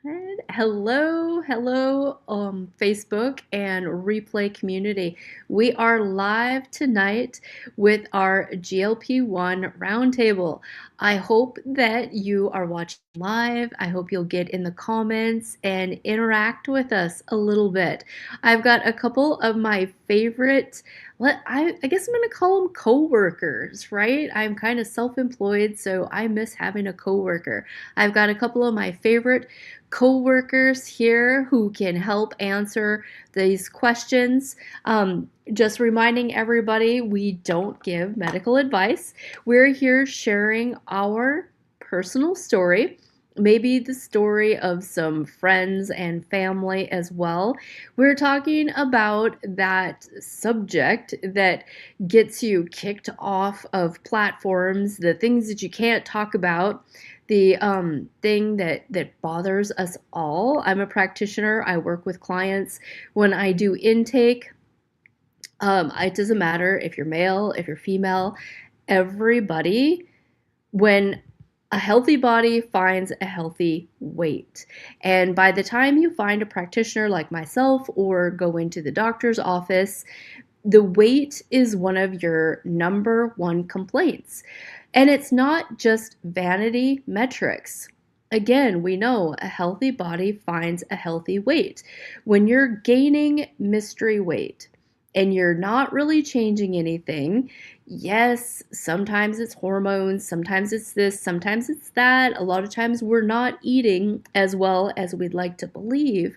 And hello, Facebook and replay community. We are live tonight with our GLP-1 Roundtable. I hope that you are watching live. I hope you'll get in the comments and interact with us a little bit. I've got a couple of my favorite, I guess I'm going to call them co-workers, right? I'm kind of self-employed, so I miss having a co-worker. I've got a couple of my favorite co-workers here who can help answer these questions. Just reminding everybody, we don't give medical advice. We're here sharing our personal story, maybe the story of some friends and family as well. We're talking about that subject that gets you kicked off of platforms, the things that you can't talk about, the thing that bothers us all. I'm a practitioner. I work with clients. When I do intake, it doesn't matter if you're male, if you're female, everybody, when a healthy body finds a healthy weight. And by the time you find a practitioner like myself or go into the doctor's office, the weight is one of your number one complaints. And it's not just vanity metrics. Again, we know a healthy body finds a healthy weight. When you're gaining mystery weight and you're not really changing anything, yes, sometimes it's hormones, sometimes it's this, sometimes it's that. A lot of times we're not eating as well as we'd like to believe,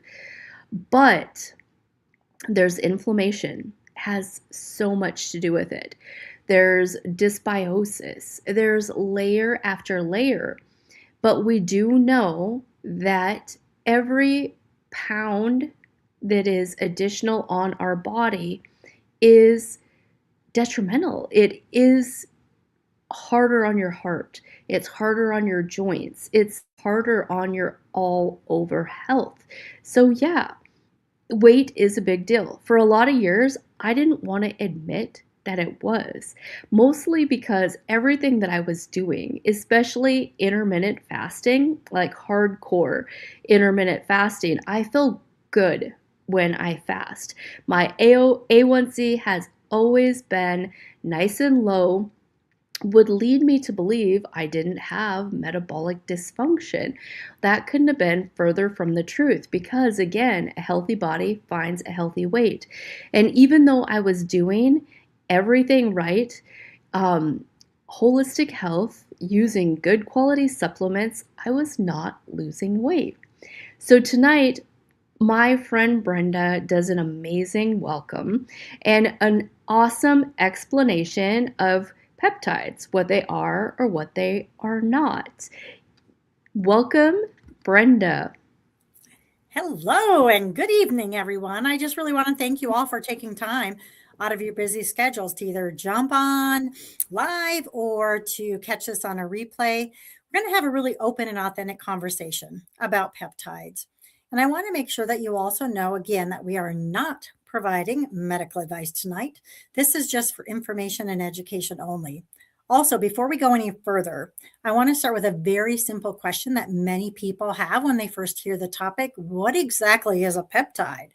but there's inflammation, has so much to do with it. There's dysbiosis, there's layer after layer. But we do know that every pound that is additional on our body is detrimental. It is harder on your heart. It's harder on your joints. It's harder on your all over health. So, yeah, weight is a big deal. For a lot of years, I didn't want to admit that it was, mostly because everything that I was doing, especially intermittent fasting, like hardcore intermittent fasting, I feel good when I fast. My A1C has always been nice and low, would lead me to believe I didn't have metabolic dysfunction. That couldn't have been further from the truth because, again, a healthy body finds a healthy weight. And even though I was doing everything right, holistic health, using good quality supplements, I was not losing weight. So tonight, my friend Brenda does an amazing welcome and an awesome explanation of peptides, what they are or what they are not. Welcome, Brenda. Hello and good evening, everyone. I just really want to thank you all for taking time out of your busy schedules to either jump on live or to catch this on a replay. We're going to have a really open and authentic conversation about peptides. And I want to make sure that you also know, again, that we are not providing medical advice tonight. This is just for information and education only. Also, before we go any further, I want to start with a very simple question that many people have when they first hear the topic. What exactly is a peptide?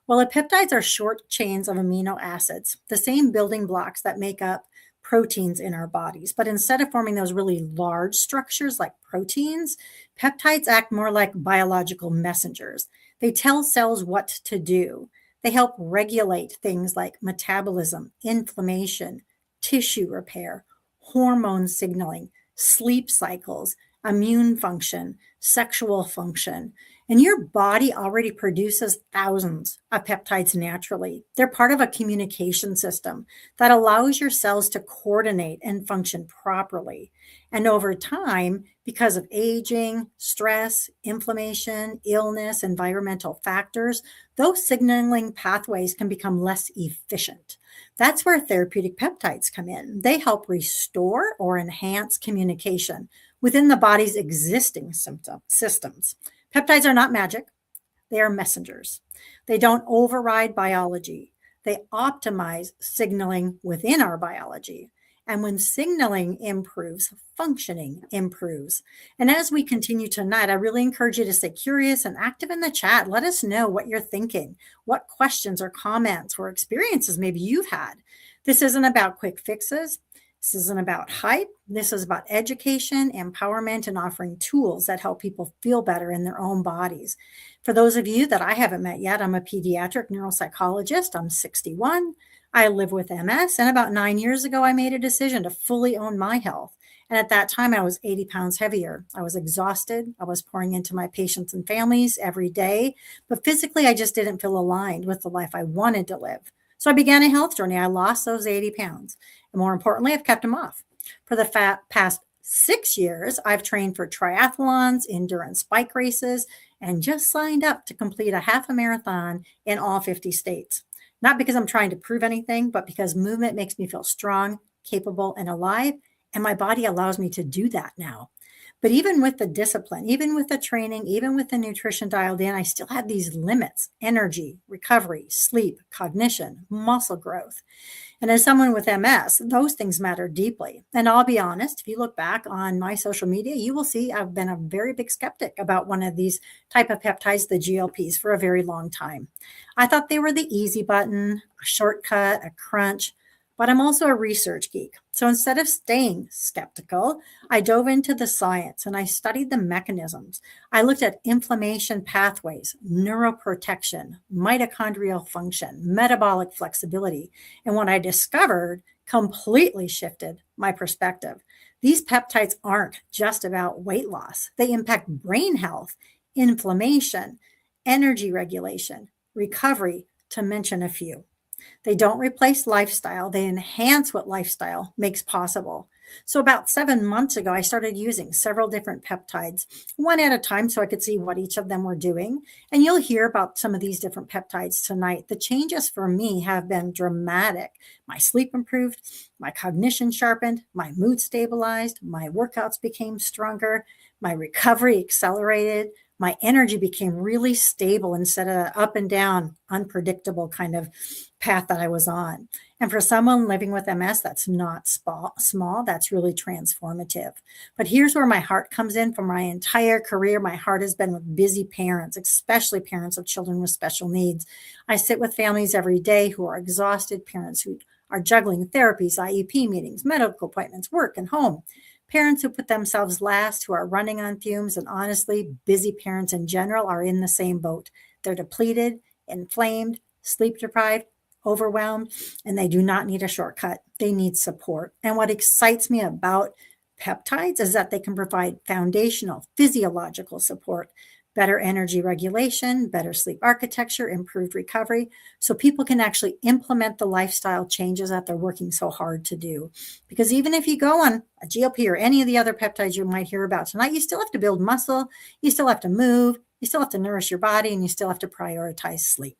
Well, peptides are short chains of amino acids, the same building blocks that make up proteins in our bodies. But instead of forming those really large structures like proteins, peptides act more like biological messengers. They tell cells what to do. They help regulate things like metabolism, inflammation, tissue repair, hormone signaling, sleep cycles, immune function, sexual function. And your body already produces thousands of peptides naturally. They're part of a communication system that allows your cells to coordinate and function properly. And over time, because of aging, stress, inflammation, illness, environmental factors, those signaling pathways can become less efficient. That's where therapeutic peptides come in. They help restore or enhance communication within the body's existing systems. Peptides are not magic, they are messengers. They don't override biology, they optimize signaling within our biology. And when signaling improves, functioning improves. And as we continue tonight, I really encourage you to stay curious and active in the chat. Let us know what you're thinking, what questions or comments or experiences maybe you've had. This isn't about quick fixes. This isn't about hype. This is about education, empowerment, and offering tools that help people feel better in their own bodies. For those of you that I haven't met yet, I'm a pediatric neuropsychologist. I'm 61. I live with MS. And about 9 years ago, I made a decision to fully own my health. And at that time, I was 80 pounds heavier. I was exhausted. I was pouring into my patients and families every day. But physically, I just didn't feel aligned with the life I wanted to live. So I began a health journey. I lost those 80 pounds. And more importantly, I've kept them off. For the past 6 years, I've trained for triathlons, endurance bike races, and just signed up to complete a half a marathon in all 50 states. Not because I'm trying to prove anything, but because movement makes me feel strong, capable, and alive. And my body allows me to do that now. But even with the discipline, even with the training, even with the nutrition dialed in, I still had these limits: energy, recovery, sleep, cognition, muscle growth. And as someone with MS, those things matter deeply. And I'll be honest, if you look back on my social media, you will see I've been a very big skeptic about one of these type of peptides, the GLPs, for a very long time. I thought they were the easy button, a shortcut, a crunch, but I'm also a research geek. So instead of staying skeptical, I dove into the science and I studied the mechanisms. I looked at inflammation pathways, neuroprotection, mitochondrial function, metabolic flexibility. And what I discovered completely shifted my perspective. These peptides aren't just about weight loss. They impact brain health, inflammation, energy regulation, recovery, to mention a few. They don't replace lifestyle. They enhance what lifestyle makes possible. So about 7 months ago, I started using several different peptides, one at a time, so I could see what each of them were doing. And you'll hear about some of these different peptides tonight. The changes for me have been dramatic. My sleep improved, my cognition sharpened, my mood stabilized, my workouts became stronger, my recovery accelerated, my energy became really stable instead of up and down, unpredictable kind of path that I was on. And for someone living with MS, that's not small, that's really transformative. But here's where my heart comes in. For my entire career, my heart has been with busy parents, especially parents of children with special needs. I sit with families every day who are exhausted, parents who are juggling therapies, IEP meetings, medical appointments, work, and home. Parents who put themselves last, who are running on fumes, and honestly, busy parents in general are in the same boat. They're depleted, inflamed, sleep deprived, overwhelmed, and they do not need a shortcut. They need support. And what excites me about peptides is that they can provide foundational physiological support, better energy regulation, better sleep architecture, improved recovery, so people can actually implement the lifestyle changes that they're working so hard to do. Because even if you go on a GLP or any of the other peptides you might hear about tonight, you still have to build muscle, you still have to move, you still have to nourish your body, and you still have to prioritize sleep.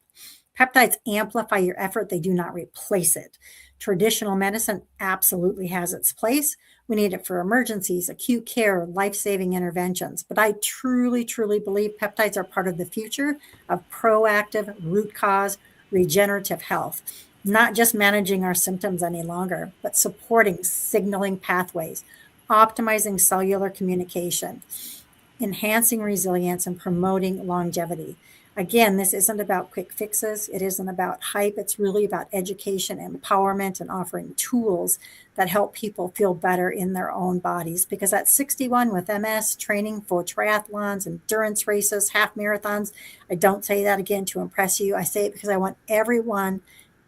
Peptides amplify your effort. They do not replace it. Traditional medicine absolutely has its place. We need it for emergencies, acute care, life-saving interventions. But I truly, truly believe peptides are part of the future of proactive, root cause, regenerative health. Not just managing our symptoms any longer, but supporting signaling pathways, optimizing cellular communication, enhancing resilience, and promoting longevity. Again, this isn't about quick fixes. It isn't about hype. It's really about education, empowerment, and offering tools that help people feel better in their own bodies. Because at 61 with MS, training for triathlons, endurance races, half marathons, I don't say that again to impress you. I say it because I want everyone,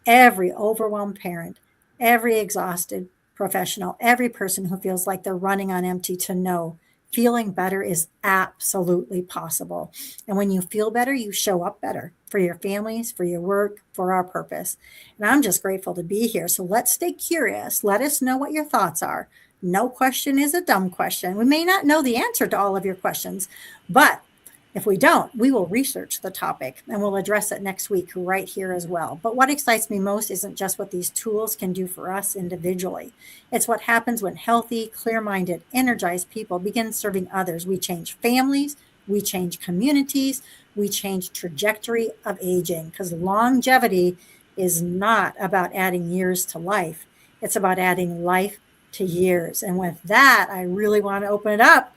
every overwhelmed parent, every exhausted professional, every person who feels like they're running on empty to know feeling better is absolutely possible. And when you feel better, you show up better for your families, for your work, for our purpose. And I'm just grateful to be here. So let's stay curious. Let us know what your thoughts are. No question is a dumb question. We may not know the answer to all of your questions, but if we don't, we will research the topic and we'll address it next week right here as well. But what excites me most isn't just what these tools can do for us individually. It's what happens when healthy, clear-minded, energized people begin serving others. We change families, we change communities, we change trajectory of aging, because longevity is not about adding years to life. It's about adding life to years. And with that, I really want to open it up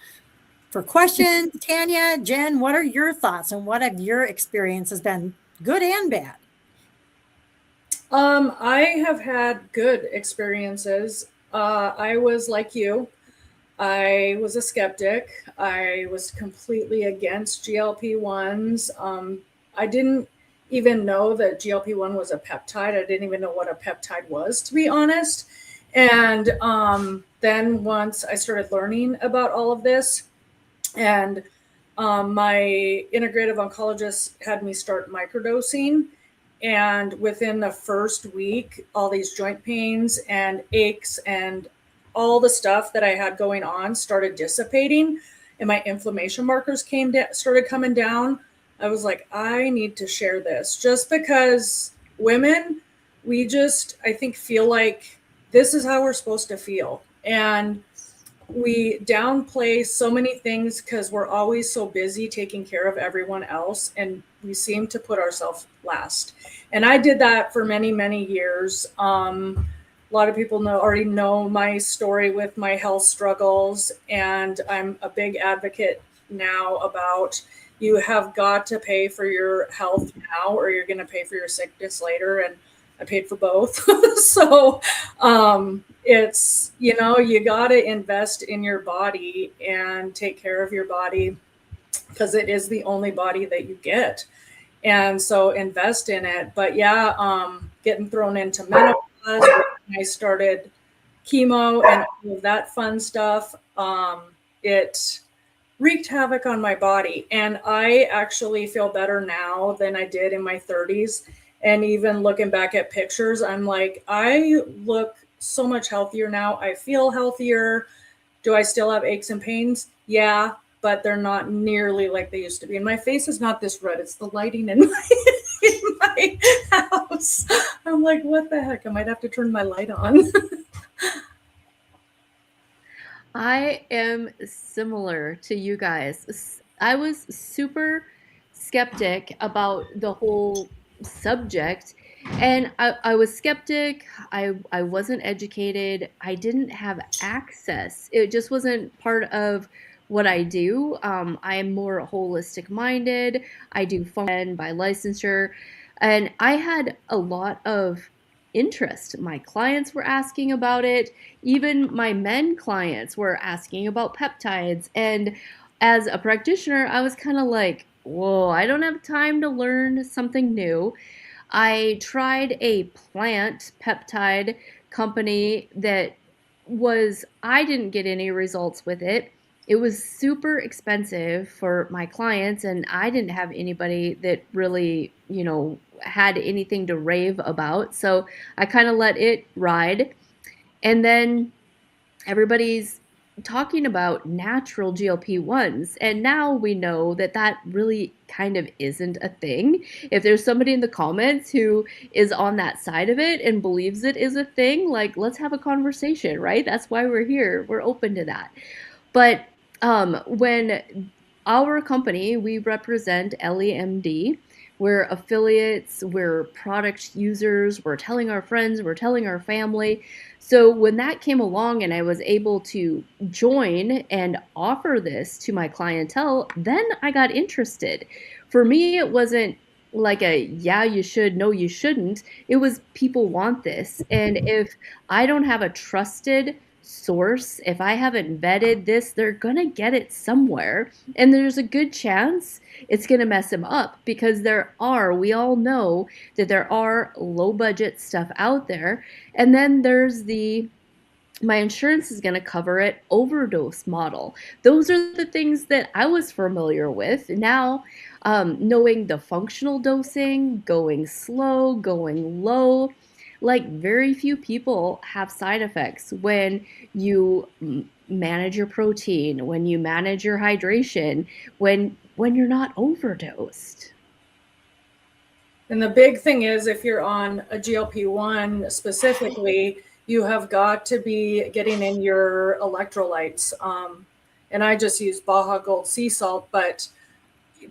for questions. Tanya, Jen, what are your thoughts and what have your experiences been, good and bad? I have had good experiences. I was like you. I was a skeptic. I was completely against GLP-1s. I didn't even know that GLP-1 was a peptide. I didn't even know what a peptide was, to be honest. And then once I started learning about all of this, and my integrative oncologist had me start microdosing. And within the first week, all these joint pains and aches and all the stuff that I had going on started dissipating, and my inflammation markers started coming down. I was like, I need to share this, just because women, we just, I think, feel like this is how we're supposed to feel. And we downplay so many things because we're always so busy taking care of everyone else, and we seem to put ourselves last. And I did that for many, many years. A lot of people already know my story with my health struggles, and I'm a big advocate now about, you have got to pay for your health now, or you're going to pay for your sickness later. And I paid for both. So it's, you got to invest in your body and take care of your body, because it is the only body that you get. And so invest in it. But yeah, getting thrown into menopause, when I started chemo and all of that fun stuff, it wreaked havoc on my body. And I actually feel better now than I did in my 30s. And even looking back at pictures, I'm like, I look so much healthier now. I feel healthier. Do I still have aches and pains? Yeah, but they're not nearly like they used to be. And my face is not this red. It's the lighting in my house. I'm like, what the heck? I might have to turn my light on. I am similar to you guys. I was super skeptic about the whole subject. And I was skeptic. I wasn't educated. I didn't have access. It just wasn't part of what I do. I am more holistic minded. I do function by licensure. And I had a lot of interest. My clients were asking about it. Even my men clients were asking about peptides. And as a practitioner, I was kind of like, whoa, I don't have time to learn something new. I tried a plant peptide company that I didn't get any results with it. It was super expensive for my clients, and I didn't have anybody that really, had anything to rave about. So I kind of let it ride. And then everybody's talking about natural GLP-1s, and now we know that that really kind of isn't a thing. If there's somebody in the comments who is on that side of it and believes it is a thing, like, let's have a conversation, right? That's why we're here. We're open to that. But when our company, we represent LEMD, we're affiliates, we're product users, we're telling our friends, we're telling our family. So when that came along and I was able to join and offer this to my clientele, then I got interested. For me, it wasn't like a, yeah, you should, no, you shouldn't. It was, people want this. And if I don't have a trusted source, if I haven't vetted this, they're going to get it somewhere. And there's a good chance it's going to mess them up, because we all know that there are low budget stuff out there. And then there's my insurance is going to cover it overdose model. Those are the things that I was familiar with. Now, knowing the functional dosing, going slow, going low, like, very few people have side effects when you manage your protein, when you manage your hydration, when you're not overdosed. And the big thing is, if you're on a GLP-1 specifically, you have got to be getting in your electrolytes. And I just use Baja Gold sea salt, but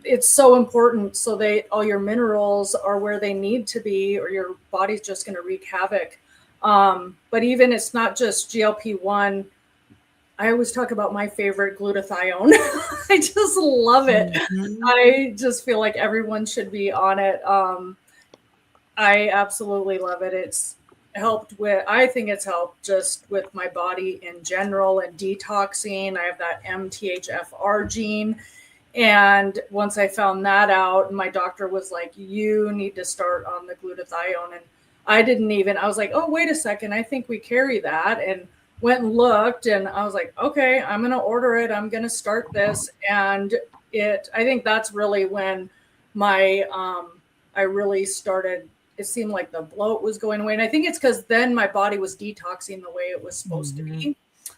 it's so important, so all your minerals are where they need to be, or your body's just going to wreak havoc. But even it's not just GLP-1. I always talk about my favorite, glutathione. I just love it. Mhm. I just feel like everyone should be on it. I absolutely love it. It's helped with, I think it's helped just with my body in general and detoxing. I have that MTHFR gene. And once I found that out, my doctor was like, you need to start on the glutathione. And I was like, oh, wait a second. I think we carry that. And went and looked, and I was like, okay, I'm going to order it. I'm going to start this. And I think that's really when I really started, it seemed like the bloat was going away. And I think it's because then my body was detoxing the way it was supposed to be.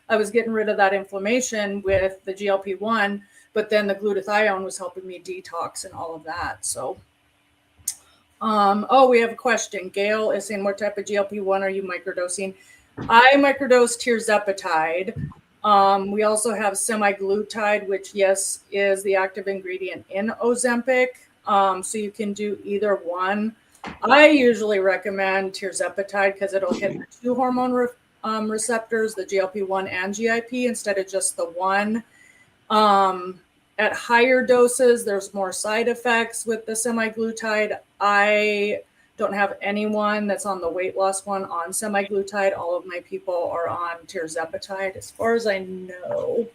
I was getting rid of that inflammation with the GLP-1, but then the glutathione was helping me detox and all of that. So, we have a question. Gail is saying, what type of GLP-1 are you microdosing? I microdose tirzepatide. We also have semaglutide, which, yes, is the active ingredient in Ozempic. So you can do either one. I usually recommend tirzepatide because it'll hit the two hormone receptors, the GLP-1 and GIP, instead of just the one. At higher doses, there's more side effects with the semaglutide. I don't have anyone that's on the weight loss one on semaglutide. All of my people are on tirzepatide, as far as I know.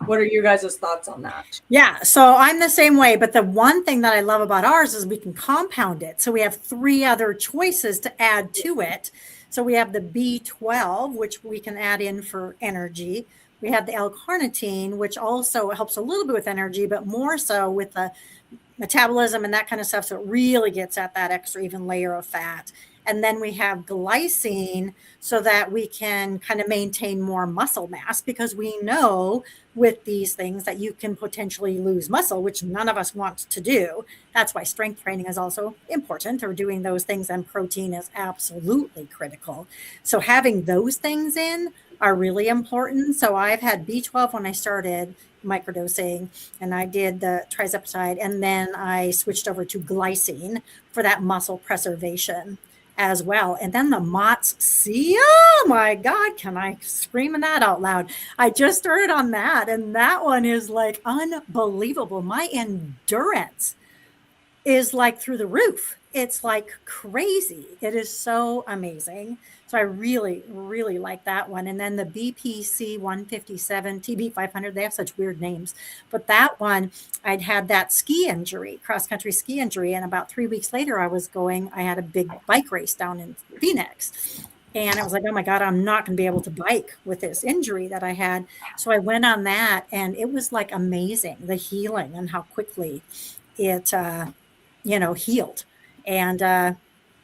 What are your guys' thoughts on that? Yeah, so I'm the same way, but the one thing that I love about ours is we can compound it. So we have 3 other choices to add to it. So we have the B12, which we can add in for energy. We have the L-carnitine, which also helps a little bit with energy, but more so with the metabolism and that kind of stuff. So it really gets at that extra even layer of fat. And then we have glycine so that we can kind of maintain more muscle mass, because we know with these things that you can potentially lose muscle, which none of us want to do. That's why strength training is also important, or doing those things, and protein is absolutely critical. So having those things in are really important. So I've had B12 when I started microdosing, and I did the tirzepatide, and then I switched over to glycine for that muscle preservation as well. And then the MOTS-C, oh my God, can I scream that out loud? I just started on that, and that one is like unbelievable. My endurance is like through the roof. It's like crazy. It is so amazing. So I really, really like that one. And then the BPC 157, TB 500, they have such weird names. But that one, I'd had that ski injury, cross-country ski injury. And about 3 weeks later, I had a big bike race down in Phoenix. And I was like, oh my God, I'm not going to be able to bike with this injury that I had. So I went on that, and it was like amazing, the healing and how quickly it, healed, and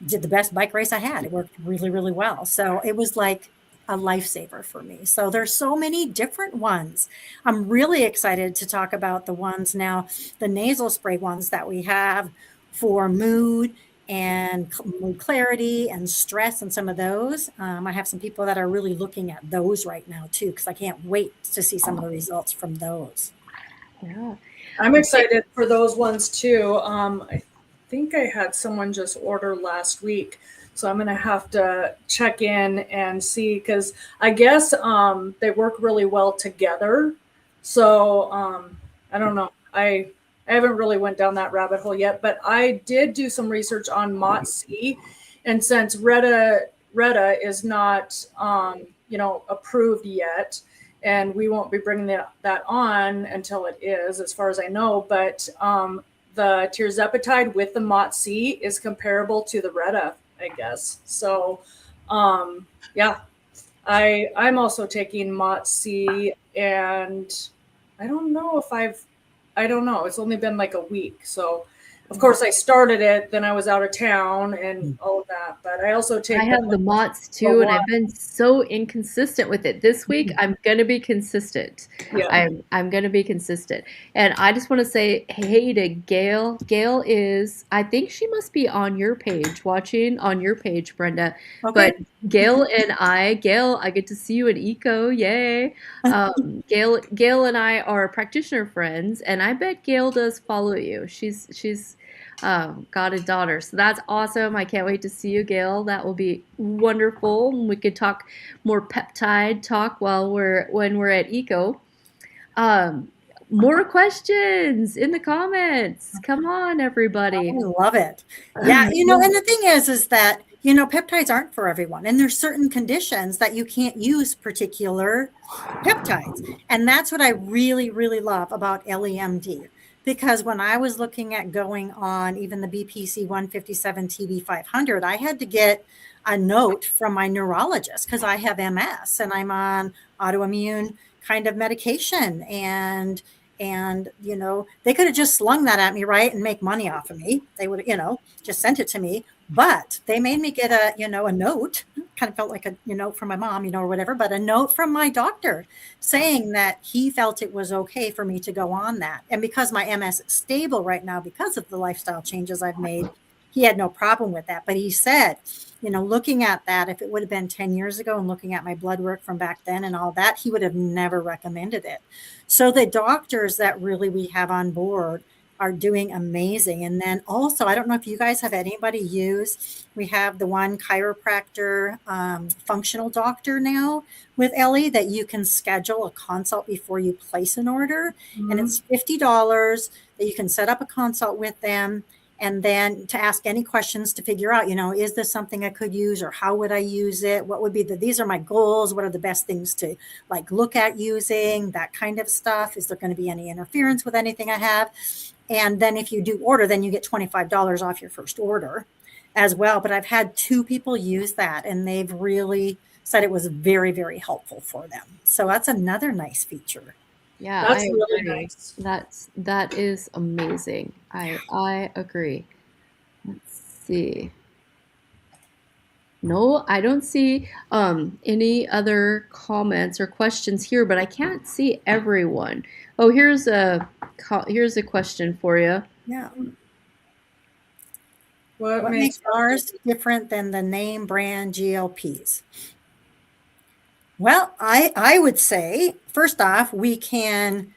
did the best bike race I had. It worked really, really well. So it was like a lifesaver for me. So there's so many different ones. I'm really excited to talk about the ones now, the nasal spray ones that we have for mood and mood clarity and stress, and some of those. I have some people that are really looking at those right now too, because I can't wait to see some of the results from those. Yeah. I'm excited for those ones too. I think I had someone just order last week, so I'm going to have to check in and see, because I guess they work really well together. So I don't know. I haven't really went down that rabbit hole yet, but I did do some research on MOTS-C, and since Retta is not approved yet, and we won't be bringing that on until it is, as far as I know. But the tirzepatide with the MOTS-C is comparable to the Retta, I guess. So, yeah, I'm also taking MOTS-C, and I don't know. It's only been like a week. So, of course, I started it, then I was out of town and all of that. But I also take. I have the MOTS too, and I've been so inconsistent with it. This week, I'm going to be consistent. Yeah. I'm going to be consistent. And I just want to say hey to Gail. Gail I think she must be on your page, watching on your page, Brenda. Okay. But Gail, I get to see you at ECO. Yay. Gail and I are practitioner friends, and I bet Gail does follow you. She's got a daughter. So that's awesome. I can't wait to see you, Gail. That will be wonderful. We could talk more peptide talk when we're at Eco. Um, More questions in the comments. Come on, everybody. I love it. Yeah, and the thing is that, peptides aren't for everyone. And there's certain conditions that you can't use particular peptides. And that's what I really, really love about LEMD. Because when I was looking at going on even the BPC 157 TB 500, I had to get a note from my neurologist because I have MS and I'm on autoimmune kind of medication. And they could have just slung that at me, right, and make money off of me. They would, just sent it to me. But they made me get a note. Kind of felt like a note from my mom, or whatever, but a note from my doctor saying that he felt it was okay for me to go on that. And because my MS is stable right now because of the lifestyle changes I've made, he had no problem with that. But he said, looking at that, if it would have been 10 years ago and looking at my blood work from back then and all that, he would have never recommended it. So the doctors that really we have on board are doing amazing. And then also, I don't know if you guys have anybody use, we have the one chiropractor, functional doctor now with Ellie that you can schedule a consult before you place an order. Mm-hmm. And it's $50 that you can set up a consult with them. And then to ask any questions to figure out, is this something I could use or how would I use it? What would be these are my goals. What are the best things to look at using, that kind of stuff? Is there going to be any interference with anything I have? And then if you do order, then you get $25 off your first order as well. But I've had 2 people use that and they've really said it was very, very helpful for them. So that's another nice feature. Yeah, that's really nice. That is amazing. I agree. Let's see. No, I don't see any other comments or questions here, but I can't see everyone. Oh, here's a question for you. Yeah. What makes ours different than the name brand GLPs? Well, I would say, first off, we can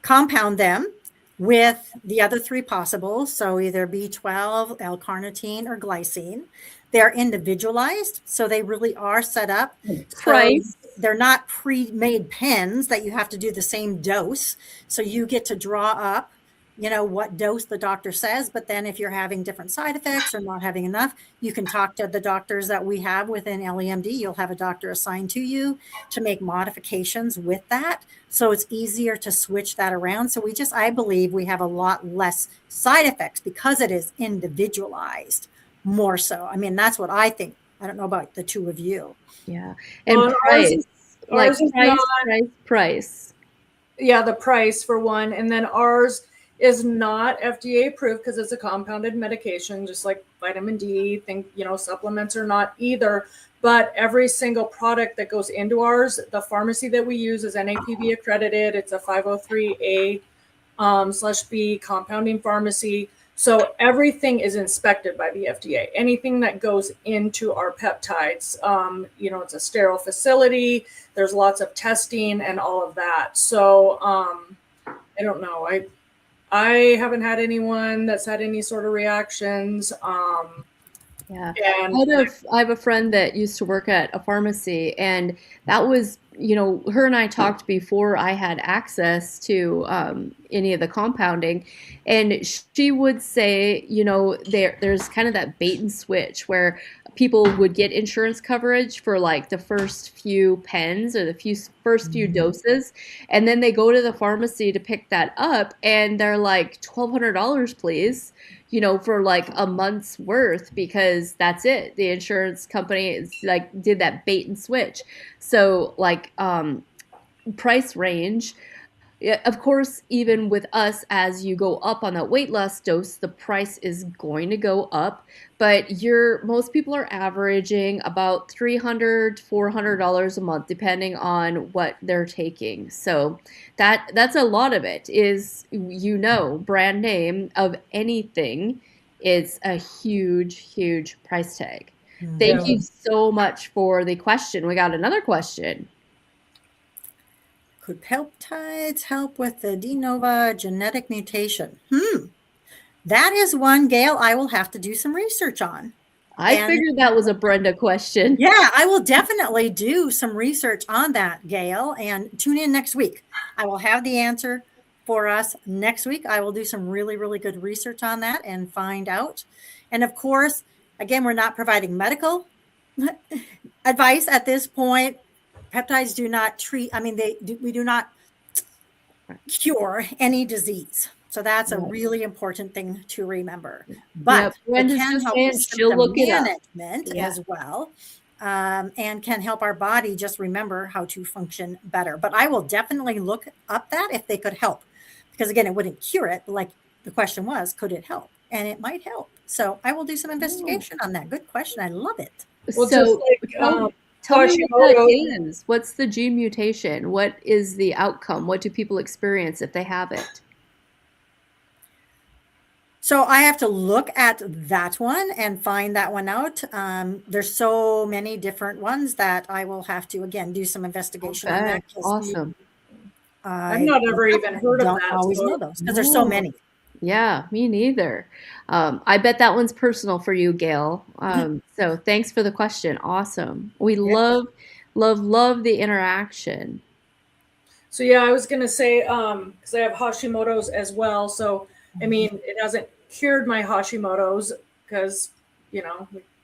compound them with the other 3 possibles. So either B12, L-carnitine, or glycine. They're individualized, so they really are set up. Price. So they're not pre-made pens that you have to do the same dose. So you get to draw up, what dose the doctor says. But then if you're having different side effects or not having enough, you can talk to the doctors that we have within LEMD. You'll have a doctor assigned to you to make modifications with that. So it's easier to switch that around. So I believe we have a lot less side effects because it is individualized more so. I mean, that's what I think. I don't know about the 2 of you. Yeah. And price. Yeah, the price for one. And then ours is not FDA approved because it's a compounded medication, just like vitamin D. Supplements are not either. But every single product that goes into ours, the pharmacy that we use is NAPB accredited. It's a 503A/B compounding pharmacy. So everything is inspected by the FDA. Anything that goes into our peptides, it's a sterile facility. There's lots of testing and all of that. So I don't know. I haven't had anyone that's had any sort of reactions. Yeah. I have a friend that used to work at a pharmacy, and that was, her and I talked before I had access to any of the compounding, and she would say, there's kind of that bait and switch where people would get insurance coverage for the first few pens or the first few doses, and then they go to the pharmacy to pick that up, and they're like, $1,200, please. For a month's worth, because that's it. The insurance company is did that bait and switch. So price range, of course, even with us, as you go up on that weight loss dose, the price is going to go up. But most people are averaging about $300 to $400 a month, depending on what they're taking. So that's a lot of it. Is brand name of anything is a huge price tag. Thank you so much for the question. We got another question. Could peptides help with the de novo genetic mutation? That is one, Gail, I will have to do some research on. I figured that was a Brenda question. Yeah, I will definitely do some research on that, Gail, and tune in next week. I will have the answer for us next week. I will do some really, really good research on that and find out. And of course, again, we're not providing medical advice at this point. Peptides do not treat, we do not cure any disease. So that's a really important thing to remember. But Brenda's it can just help saying with she'll symptom look it up. management as well, and can help our body just remember how to function better. But I will definitely look up that if they could help, because again, it wouldn't cure it. Like the question was, could it help? And it might help. So I will do some investigation on that. Good question. I love it. Well, so tell me what that is. What's the gene mutation? What is the outcome? What do people experience if they have it? So I have to look at that one and find that one out. There's so many different ones that I will have to, again, do some investigation on that. Awesome. I've not ever even heard of that. Don't always know those because there's so many. Yeah, me neither. I bet that one's personal for you, Gail. So thanks for the question. Awesome. We love the interaction. So yeah, I was going to say, because I have Hashimoto's as well. So, I mean, it hasn't cured my Hashimoto's because, we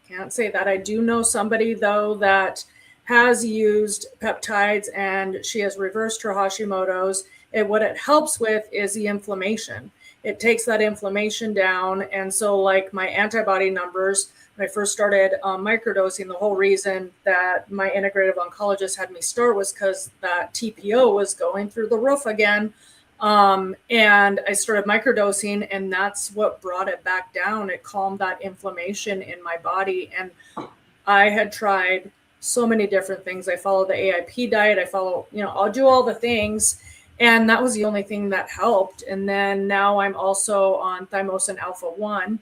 can't say that. I do know somebody, though, that has used peptides and she has reversed her Hashimoto's. And what it helps with is the inflammation. It takes that inflammation down. And so like my antibody numbers, when I first started microdosing, the whole reason that my integrative oncologist had me start was because that TPO was going through the roof again. And I started microdosing, and that's what brought it back down. It calmed that inflammation in my body. And I had tried so many different things. I follow the AIP diet. I follow, I'll do all the things. And that was the only thing that helped. And then now I'm also on thymosin alpha 1,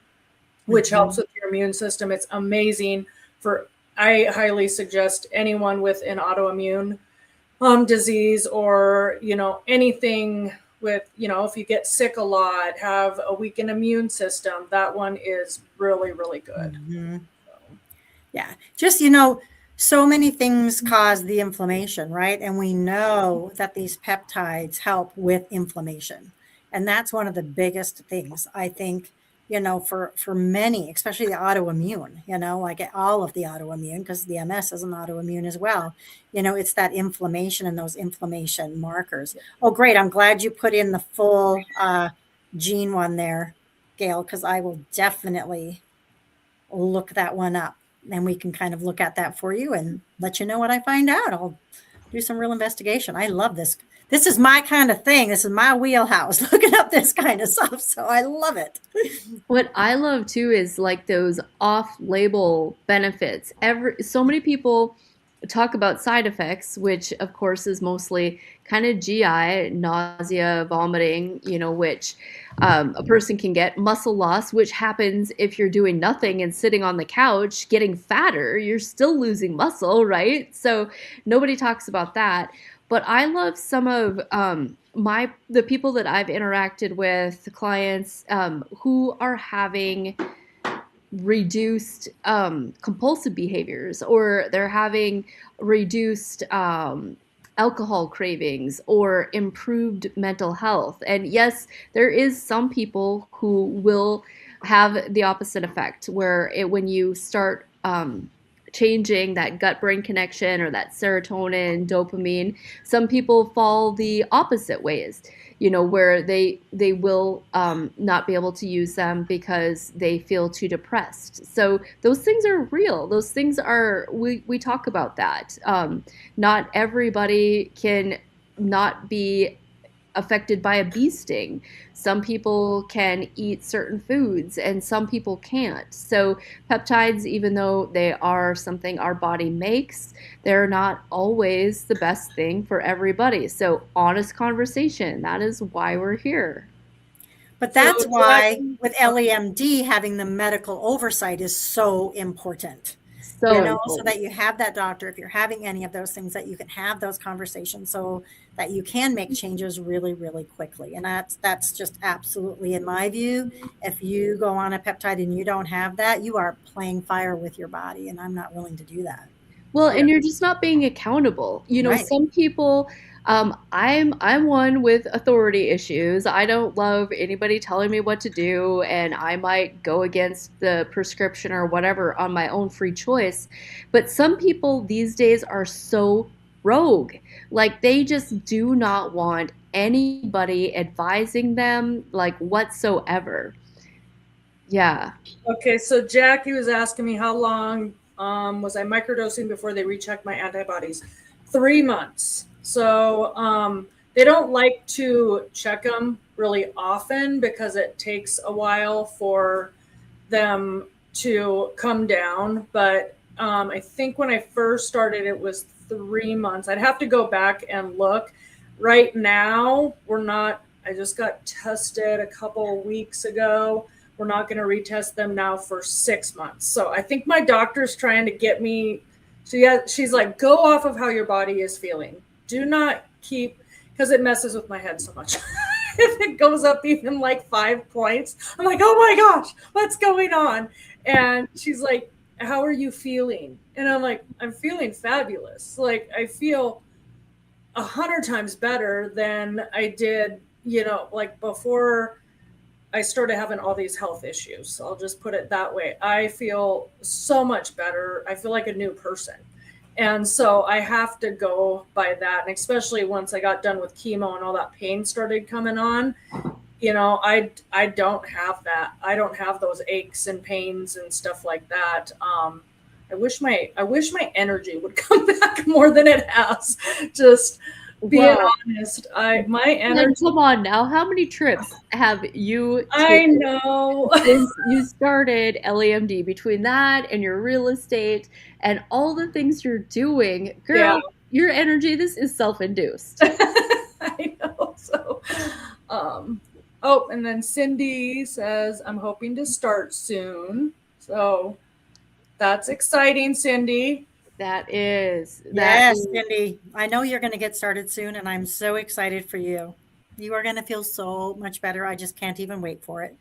which helps with your immune system. It's amazing I highly suggest anyone with an autoimmune disease or, anything with, if you get sick a lot, have a weakened immune system, that one is really, really good. Yeah. Just, so many things cause the inflammation, right? And we know that these peptides help with inflammation. And that's one of the biggest things, I think, for many, especially the autoimmune, like all of the autoimmune, because the MS is an autoimmune as well. It's that inflammation and those inflammation markers. Oh, great. I'm glad you put in the full gene one there, Gail, because I will definitely look that one up. And we can kind of look at that for you and let you know what I find out. I'll do some real investigation. I love this. This is my kind of thing. This is my wheelhouse, looking up this kind of stuff. So I love it. What I love too is like those off-label benefits. So many people talk about side effects, which of course is mostly kind of GI, nausea, vomiting, which a person can get. Muscle loss, which happens if you're doing nothing and sitting on the couch, getting fatter, you're still losing muscle, right? So nobody talks about that. But I love some of the people that I've interacted with, the clients who are having reduced compulsive behaviors, or they're having reduced alcohol cravings or improved mental health. And yes, there is some people who will have the opposite effect, where when you start changing that gut-brain connection or that serotonin, dopamine, some people fall the opposite ways, where they will not be able to use them because they feel too depressed. So those things are real. Those things are, we talk about that. Not everybody can not be affected by a bee sting. Some people can eat certain foods and some people can't. So peptides, even though they are something our body makes, they're not always the best thing for everybody. So honest conversation, that is why we're here. But that's why with LEMD, having the medical oversight is so important. So so important. that you have that doctor, if you're having any of those things, that you can have those conversations so that you can make changes really, really quickly. And that's just absolutely, in my view, if you go on a peptide and you don't have that, you are playing fire with your body. And I'm not willing to do that. Well, Yeah. and you're just not being accountable. Right. Some people, I'm one with authority issues. I don't love anybody telling me what to do, and I might go against the prescription or whatever on my own free choice. But some people these days are so rogue. Like they just do not want anybody advising them like whatsoever. Yeah. Okay, so Jackie was asking me how long was I microdosing before they rechecked my antibodies? 3 months. So they don't like to check them really often because it takes a while for them to come down. But I think when I first started, it was 3 months. I'd have to go back and look. Right now, we're not, I just got tested a couple weeks ago. We're not going to retest them now for 6 months. So I think my doctor's trying to get me. So yeah, she's like, go off of how your body is feeling. Do not keep, because it messes with my head so much. If it goes up even like 5 points, I'm like, oh my gosh, what's going on? And she's like, how are you feeling? And I'm like, I'm feeling fabulous. Like I feel 100 times better than I did, like before I started having all these health issues. I'll just put it that way. I feel so much better. I feel like a new person. And so I have to go by that. And especially once I got done with chemo and all that pain started coming on, I don't have that. I don't have those aches and pains and stuff like that. I wish my energy would come back more than it has. Just being honest, my energy. Come on now, how many trips have you I taken know. since you started LAMD? Between that and your real estate and all the things you're doing, girl, your energy, this is self-induced. I know. So, and then Cindy says, I'm hoping to start soon. So that's exciting, Cindy. Yes, Cindy, I know you're going to get started soon, and I'm so excited for you. You are going to feel so much better. I just can't even wait for it.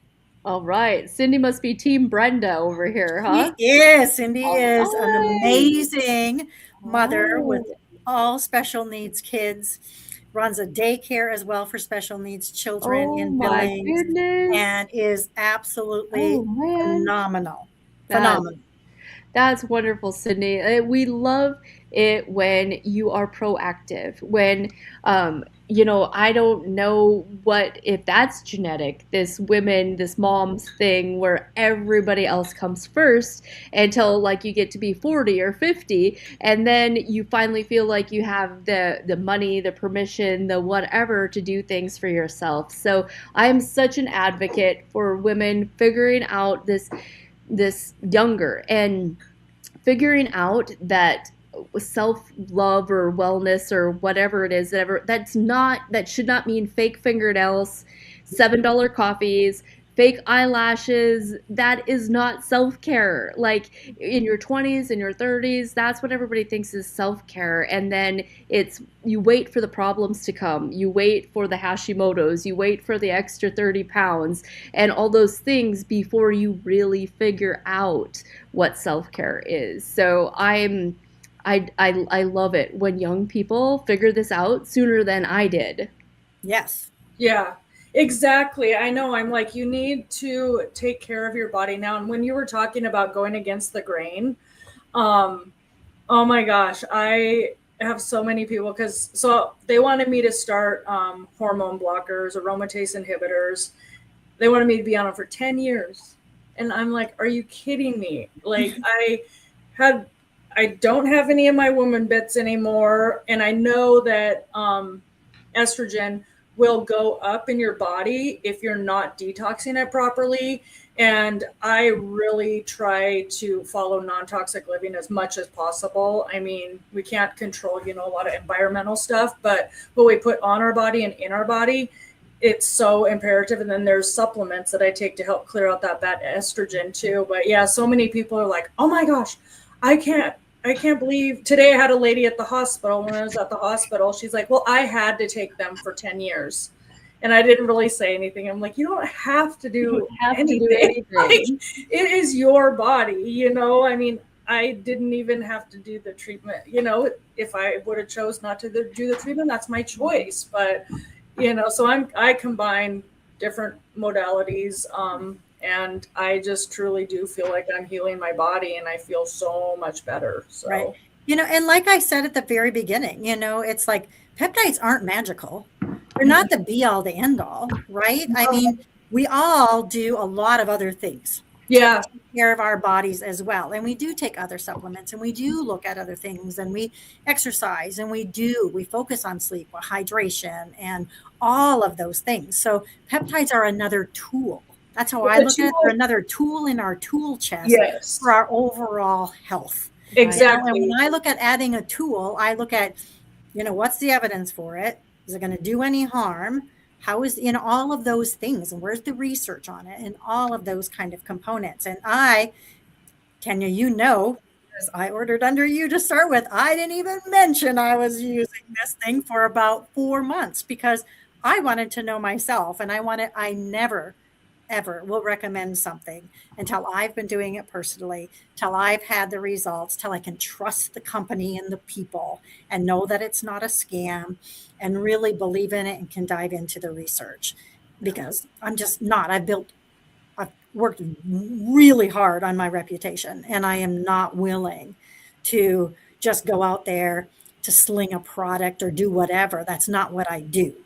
All right. Cindy must be Team Brenda over here, huh? Cindy is an amazing mother with all special needs kids, runs a daycare as well for special needs children in Billings, and is absolutely phenomenal. Phenomenal. That's wonderful, Sydney. We love it when you are proactive. When, I don't know if that's genetic, this mom's thing where everybody else comes first until like you get to be 40 or 50. And then you finally feel like you have the money, the permission, the whatever to do things for yourself. So I am such an advocate for women figuring out this younger and figuring out that self-love or wellness or whatever it is, that should not mean fake fingernails, $7 coffees, fake eyelashes. That is not self-care. Like in your 20s and your 30s, that's what everybody thinks is self-care. And then you wait for the problems to come. You wait for the Hashimoto's. You wait for the extra 30 pounds and all those things before you really figure out what self-care is. So I love it when young people figure this out sooner than I did. Yes. Yeah. Exactly. I know. I'm like, you need to take care of your body now. And when you were talking about going against the grain, oh my gosh, I have so many people so they wanted me to start hormone blockers, aromatase inhibitors. They wanted me to be on them for 10 years. And I'm like, are you kidding me? Like I don't have any of my woman bits anymore. And I know that estrogen will go up in your body if you're not detoxing it properly. And I really try to follow non-toxic living as much as possible. I mean, we can't control, a lot of environmental stuff, but what we put on our body and in our body, it's so imperative. And then there's supplements that I take to help clear out that bad estrogen too. But yeah, so many people are like, oh my gosh, I can't believe today I had a lady at the hospital. When I was at the hospital, she's like, well, I had to take them for 10 years. And I didn't really say anything. I'm like, you don't have to do anything. Like, it is your body, you know? I mean, I didn't even have to do the treatment. You know, if I would have chose not to do the treatment, that's my choice. But, you know, so I combine different modalities. And I just truly do feel like I'm healing my body, and I feel so much better. So, right. You know, and like I said at the very beginning, you know, it's like peptides aren't magical. They're not the be all, the end all, right? I mean, we all do a lot of other things to yeah, take care of our bodies as well. And we do take other supplements, and we do look at other things, and we exercise, and we focus on sleep, hydration, and all of those things. So peptides are another tool. That's how I look at it. They're another tool in our tool chest yes, for our overall health. exactly. And when I look at adding a tool, I look at, you know, what's the evidence for it? Is it going to do any harm? How is, you know, all of those things, and where's the research on it, and all of those kind of components. And Tanya, you know, as I ordered under you to start with, I didn't even mention I was using this thing for about 4 months because I wanted to know myself, and I never ever will recommend something until I've been doing it personally, till I've had the results, till I can trust the company and the people and know that it's not a scam and really believe in it and can dive into the research, because I'm just not. I've worked really hard on my reputation, and I am not willing to just go out there to sling a product or do whatever. That's not what I do.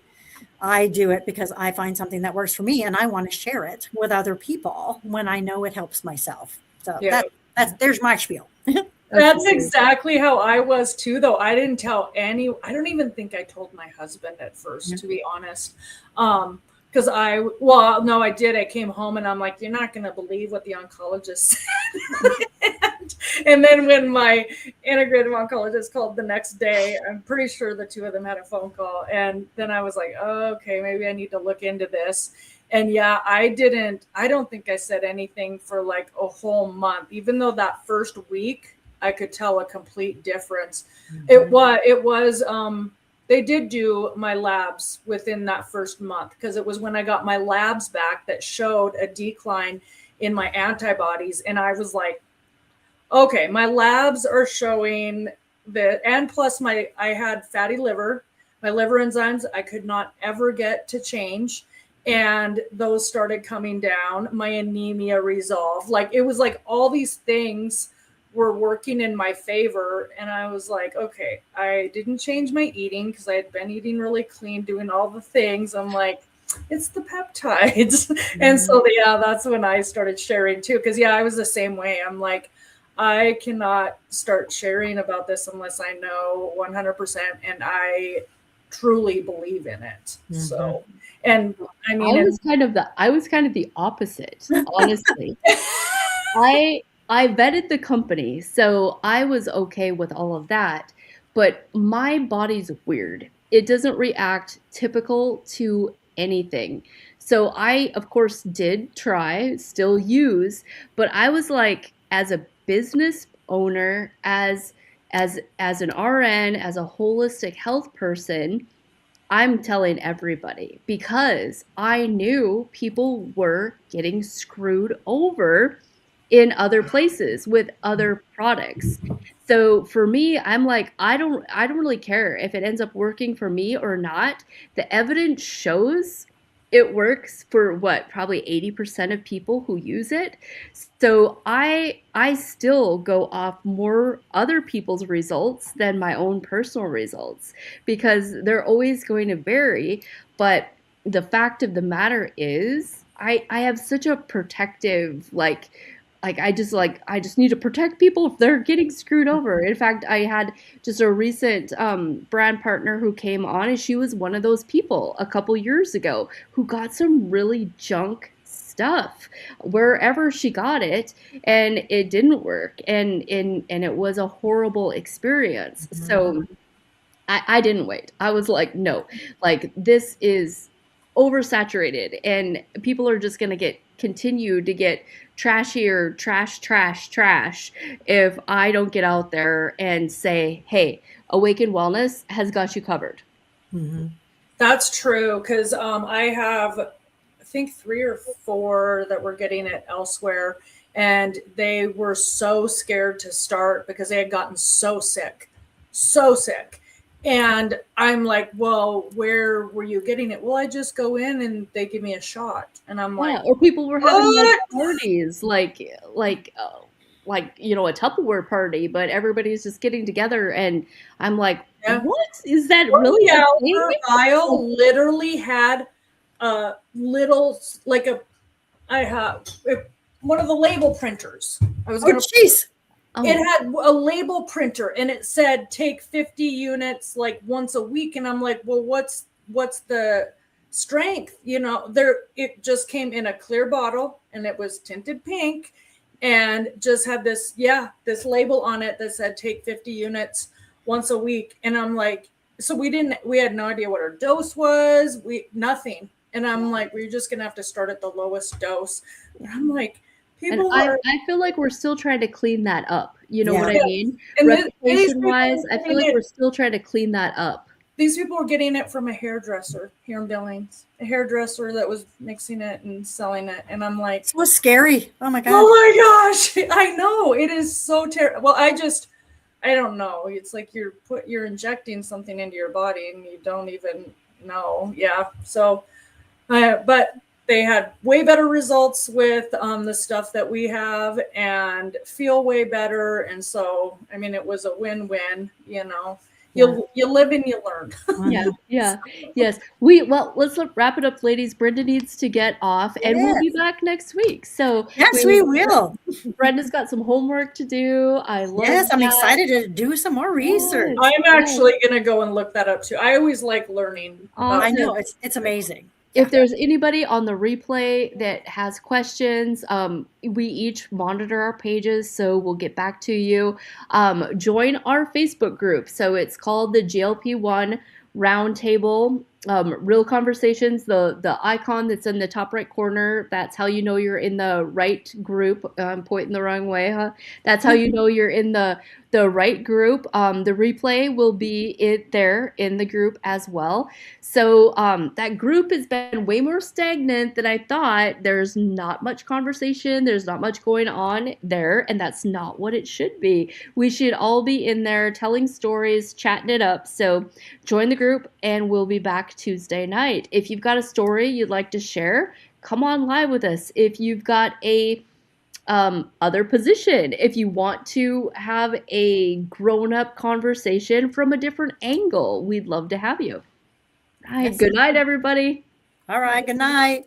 I do it because I find something that works for me, and I want to share it with other people when I know it helps myself. So Yeah. there's my spiel. That's exactly how I was too, though. I didn't tell I don't even think I told my husband at first, to be honest. Because no, I did. I came home and I'm like, you're not going to believe what the oncologist said. and then when my integrative oncologist called the next day, I'm pretty sure the two of them had a phone call. And then I was like, oh, okay, maybe I need to look into this. And yeah, I don't think I said anything for like a whole month, even though that first week I could tell a complete difference. Mm-hmm. It was, they did do my labs within that first month, because it was when I got my labs back that showed a decline in my antibodies. And I was like, okay, my labs are showing that. And plus I had fatty liver, my liver enzymes, I could not ever get to change. And those started coming down. My anemia resolved. Like, it was like all these things were working in my favor. And I was like, okay, I didn't change my eating because I had been eating really clean, doing all the things. I'm like, it's the peptides. Mm-hmm. And so, yeah, that's when I started sharing too. Because, yeah, I was the same way. I'm like, I cannot start sharing about this unless I know 100% and I truly believe in it. Mm-hmm. So, and I mean, I was kind of the opposite, honestly. I vetted the company, so I was okay with all of that, but my body's weird. It doesn't react typical to anything. So I, of course, did try, still use, but I was like, as a business owner, as an RN, as a holistic health person, I'm telling everybody, because I knew people were getting screwed over in other places with other products. So for me, I'm like, I don't really care if it ends up working for me or not. The evidence shows it works for what, probably 80% of people who use it. So I still go off more other people's results than my own personal results, because they're always going to vary. But the fact of the matter is, I have such a protective, I just need to protect people if they're getting screwed over. In fact, I had just a recent brand partner who came on, and she was one of those people a couple years ago who got some really junk stuff wherever she got it, and it didn't work, and it was a horrible experience. Mm-hmm. So I didn't wait. I was like, no, like, this is oversaturated and people are just going to get continue to get trashier, trash, if I don't get out there and say, hey, Awaken Wellness has got you covered. Mm-hmm. That's true, because I have, I think 3 or 4 that were getting it elsewhere, and they were so scared to start because they had gotten so sick. And I'm like, well, where were you getting it? Well, I just go in and they give me a shot. And I'm like, or people were having like what? parties, like you know, a Tupperware party, but everybody's just getting together, and I'm like, Yeah. what is that really a thing? Her vial literally had a little, like I have one of the label printers. I was gonna. Jeez. It had a label printer, and it said take 50 units like once a week, and I'm like, well, what's the strength? You know, it just came in a clear bottle, and it was tinted pink, and just had this label on it that said take 50 units once a week. And I'm like, so we had no idea what our dose was, nothing. And I'm like, we're just gonna have to start at the lowest dose. But I'm like, people I feel like we're still trying to clean that up. You know what I mean? And reputation wise, I feel like we're still trying to clean that up. These people were getting it from a hairdresser here in Billings, a hairdresser that was mixing it and selling it. And I'm like, so scary. Oh my God. Oh my gosh. I know, it is so terrible. Well, I don't know. It's like you're injecting something into your body and you don't even know. Yeah. So, but they had way better results with the stuff that we have and feel way better. And so, I mean, it was a win-win, you know. You live and you learn. Yes. Let's wrap it up, ladies. Brenda needs to get off, and we'll be back next week. So yes, we will. Brenda's got some homework to do. I'm excited to do some more research. I'm actually gonna go and look that up too. I always like learning. I know, it's amazing. If there's anybody on the replay that has questions, we each monitor our pages, so we'll get back to you. Join our Facebook group. So it's called the GLP-1 Roundtable. Real conversations, the icon that's in the top right corner, that's how you know you're in the right group. I'm pointing the wrong way, huh? That's how you know you're in the right group. The replay will be there in the group as well. So that group has been way more stagnant than I thought. There's not much conversation. There's not much going on there, and that's not what it should be. We should all be in there telling stories, chatting it up. So join the group, and we'll be back Tuesday night. If you've got a story you'd like to share, come on live with us. If you've got a other position, if you want to have a grown-up conversation from a different angle, we'd love to have you. All right, good night, everybody. All right, good night.